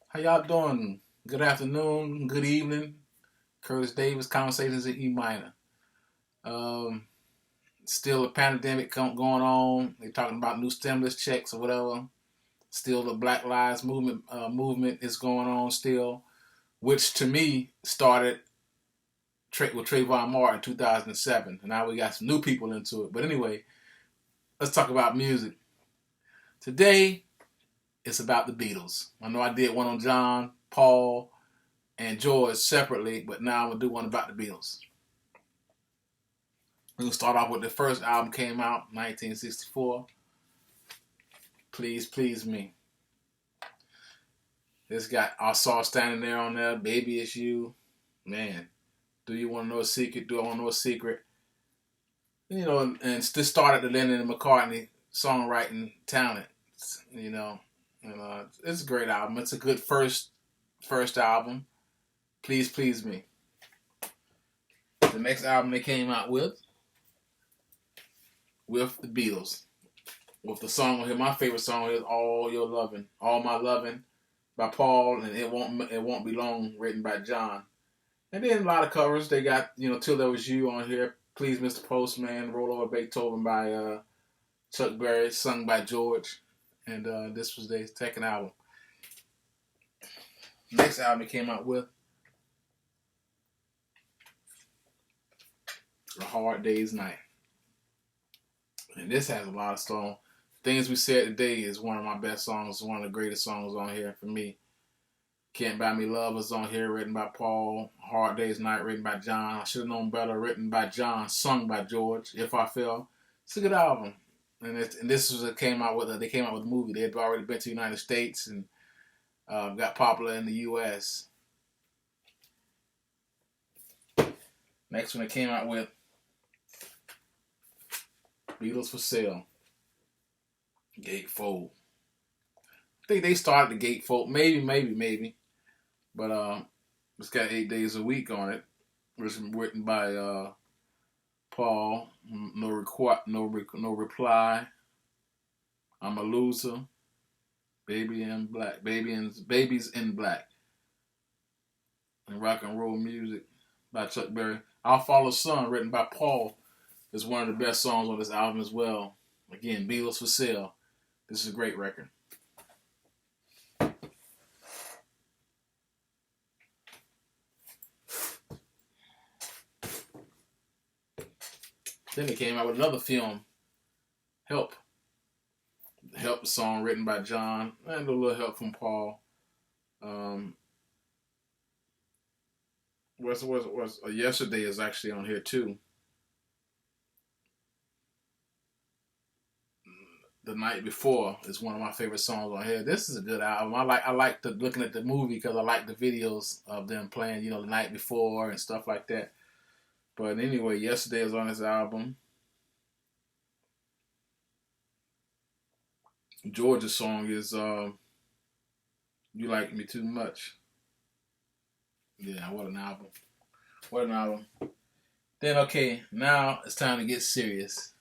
How y'all doing? Good afternoon, good evening. Curtis Davis, Conversations in E minor. Um, Still a pandemic going on. They're talking about new stimulus checks or whatever. Still the Black Lives movement is going on still, which to me started with Trayvon Martin in 2007, and now we got some new people into it. But anyway, let's talk about music. Today, it's about the Beatles. I know I did one on John, Paul, and George separately, but now I'm gonna do one about the Beatles. We're gonna start off with the first album came out, 1964. Please, Please Me. It's got I Saw Standing There on there, Baby It's You. Man, do you want to know a secret? Do I want to know a secret? And this started the Lennon and McCartney songwriting talent. You know, it's a great album. It's a good first album. Please, Please Me. The next album they came out with the Beatles. With the song on here, my favorite song is All Your Lovin', All My Lovin' by Paul, and It Won't Be Long, written by John. And then a lot of covers. They got, Till There Was You on here, Please Mr. Postman, Roll Over Beethoven by Chuck Berry, sung by George. And this was their second album. Next album they came out with, A Hard Day's Night. And this has a lot of songs. Things We Said Today is one of my best songs, one of the greatest songs on here for me. Can't Buy Me Love is on here, written by Paul. Hard Day's Night, written by John. I Should Have Known Better, written by John, sung by George. If I Fell, it's a good album. And this was they came out with a movie. They had already been to the United States and got popular in the U.S. Next one they came out with, Beatles For Sale. Gatefold. I think they started the Gatefold. Maybe. But it's got 8 Days a Week on it. It's written by Paul. No reply. I'm a loser. Babies in Black. And Rock and Roll Music by Chuck Berry. I'll Follow Sun, written by Paul, is one of the best songs on this album as well. Again, Beatles For Sale. This is a great record. Then they came out with another film, Help. Help, the song written by John, and a little help from Paul. Yesterday is actually on here too. The Night Before is one of my favorite songs on here. This is a good album. I like looking at the movie because I like the videos of them playing, the night before and stuff like that. But anyway, Yesterday is on this album. George's song is You Like Me Too Much. Yeah, what an album. What an album. Then, okay, now it's time to get serious.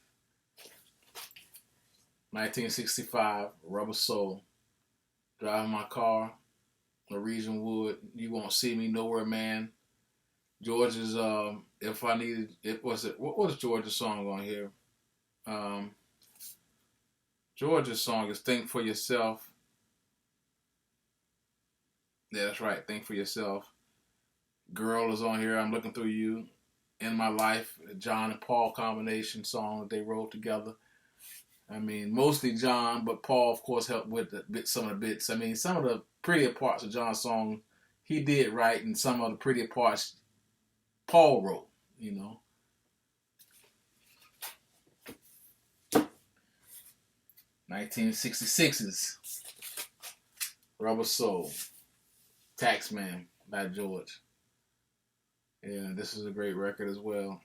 1965, Rubber Soul. Driving My Car, Norwegian Wood, You Won't See Me Nowhere Man. George's If I Needed what was George's song on here? George's song is Think for Yourself. Yeah, that's right, Think for Yourself. Girl is on here, I'm Looking Through You. In My Life, a John and Paul combination song that they wrote together. I mean, mostly John, but Paul, of course, helped with some of the bits. I mean, some of the prettier parts of John's song he did write, and some of the prettier parts Paul wrote, 1966's Rubber Soul, Taxman by George. Yeah, this is a great record as well.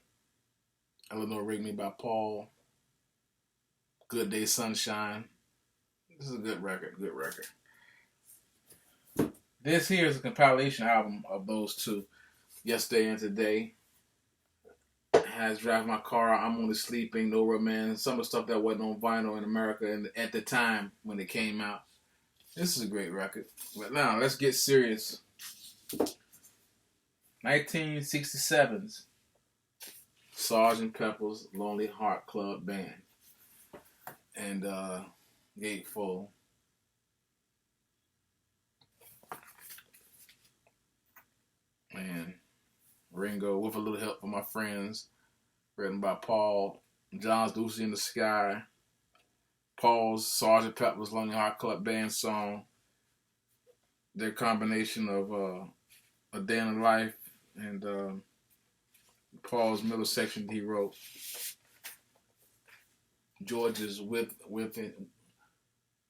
Eleanor Rigby by Paul. Good Day Sunshine. This is a good record. This here is a compilation album of those two, Yesterday and Today. It has Drive My Car, I'm Only Sleeping, No Romance, some of the stuff that wasn't on vinyl in America at the time when it came out. This is a great record. But now, let's get serious. 1967's Sgt. Pepper's Lonely Heart Club Band. And Gatefold. And Ringo, with a little help from my friends, written by Paul, John's Lucy in the Sky, Paul's Sgt. Pepper's Lonely Heart Club Band song, their combination of A Day in the Life and Paul's middle section he wrote, George's Within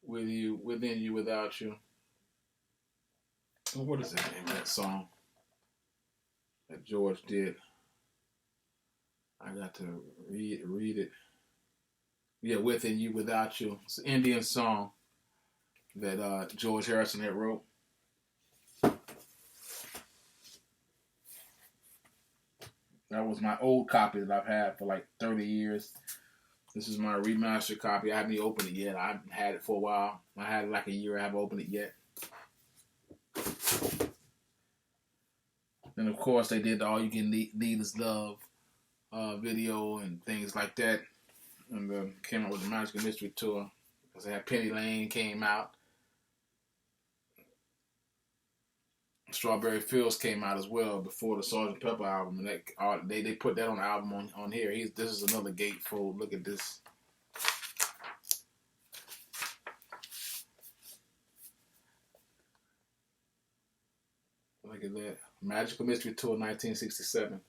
You, Without You. What is the name of that song that George did? I got to read it. Yeah, Within You, Without You. It's an Indian song that George Harrison had wrote. That was my old copy that I've had for like 30 years. This is my remastered copy. I haven't even opened it yet. I haven't had it for a while. I had it like a year. I haven't opened it yet. And of course, they did the All You Can Need Is Love video and things like that. And came out with the Magical Mystery Tour. Because they had Penny Lane came out. Strawberry Fields came out as well before the Sgt. Pepper album, and that, they put that on the album on here. This is another gatefold. Look at this. Look at that. Magical Mystery Tour 1967.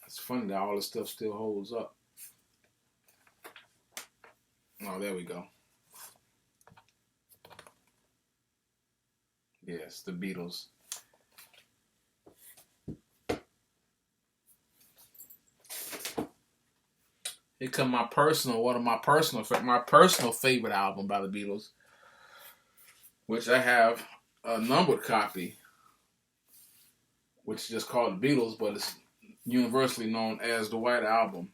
It's funny that all this stuff still holds up. Oh, there we go. Yes, the Beatles. Here come my personal favorite album by the Beatles, which I have a numbered copy, which is just called the Beatles, but it's universally known as the White Album.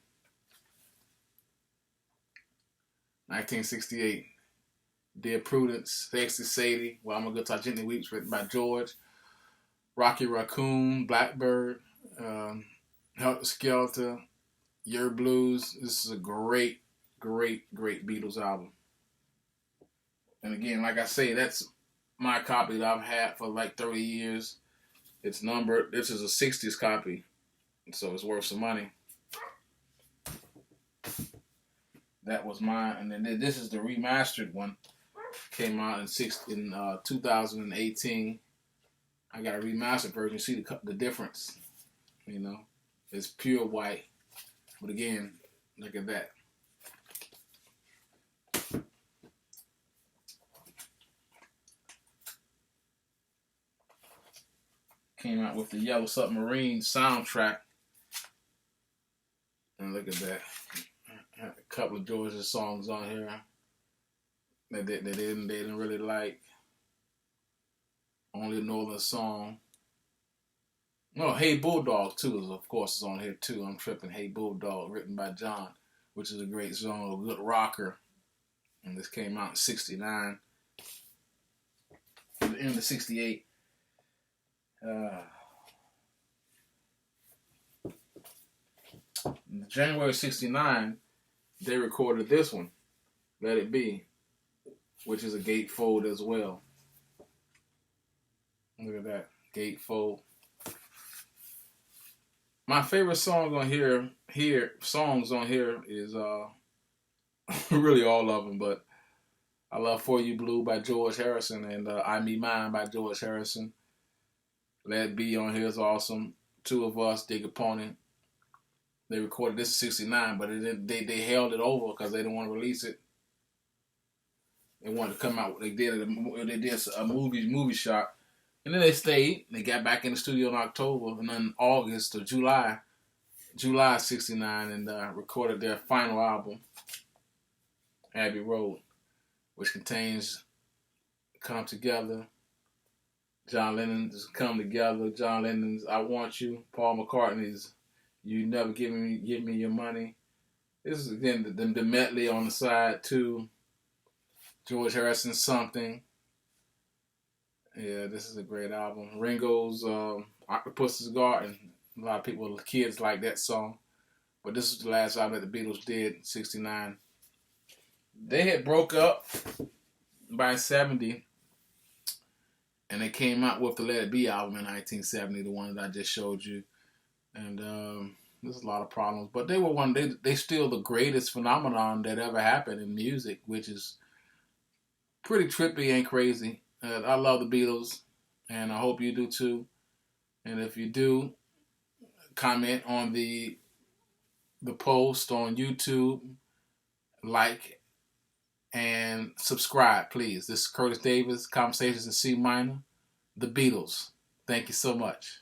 1968. Dear Prudence, Sexy Sadie, While My Guitar Gently Weeps, written by George. Rocky Raccoon, Blackbird, Helter Skelter, Your Blues. This is a great, great, great Beatles album. And again, like I say, that's my copy that I've had for like 30 years. It's numbered. This is a 60s copy, so it's worth some money. That was mine. And then this is the remastered one. Came out in 2018. I got a remastered version. See the difference, you know. It's pure white, but again, look at that. Came out with the Yellow Submarine soundtrack, and look at that. A couple of George's songs on here that they didn't really like. Only a Northern Song. No, Hey Bulldog too, of course, is on here too. I'm tripping. Hey Bulldog, written by John, which is a great song, a good rocker. And this came out in 69. At the end of 68. January 69, they recorded this one, Let It Be, which is a gatefold as well. Look at that, gatefold. My favorite song on songs on here is really all of them, but I love For You Blue by George Harrison and I Me Mine by George Harrison. Let It Be on here is awesome. Two of Us, Dig a Pony. They recorded this in 69, but they held it over because they didn't want to release it. They wanted to come out. They did a movie shot, and then they stayed. They got back in the studio in October, and then August or July '69, and recorded their final album, Abbey Road, which contains "Come Together." John Lennon's "Come Together." John Lennon's "I Want You." Paul McCartney's "You Never Give Me Your Money." This is again the medley on the side too. George Harrison's Something. Yeah, this is a great album. Ringo's Octopus's Garden. A lot of people, kids, like that song. But this is the last album that the Beatles did, '69. They had broke up by '70, and they came out with the Let It Be album in 1970, the one that I just showed you. And there's a lot of problems, but they were they still the greatest phenomenon that ever happened in music, which is pretty trippy and crazy. I love the Beatles, and I hope you do too. And if you do, comment on the post on YouTube, like, and subscribe, please. This is Curtis Davis, Conversations in C minor, the Beatles. Thank you so much.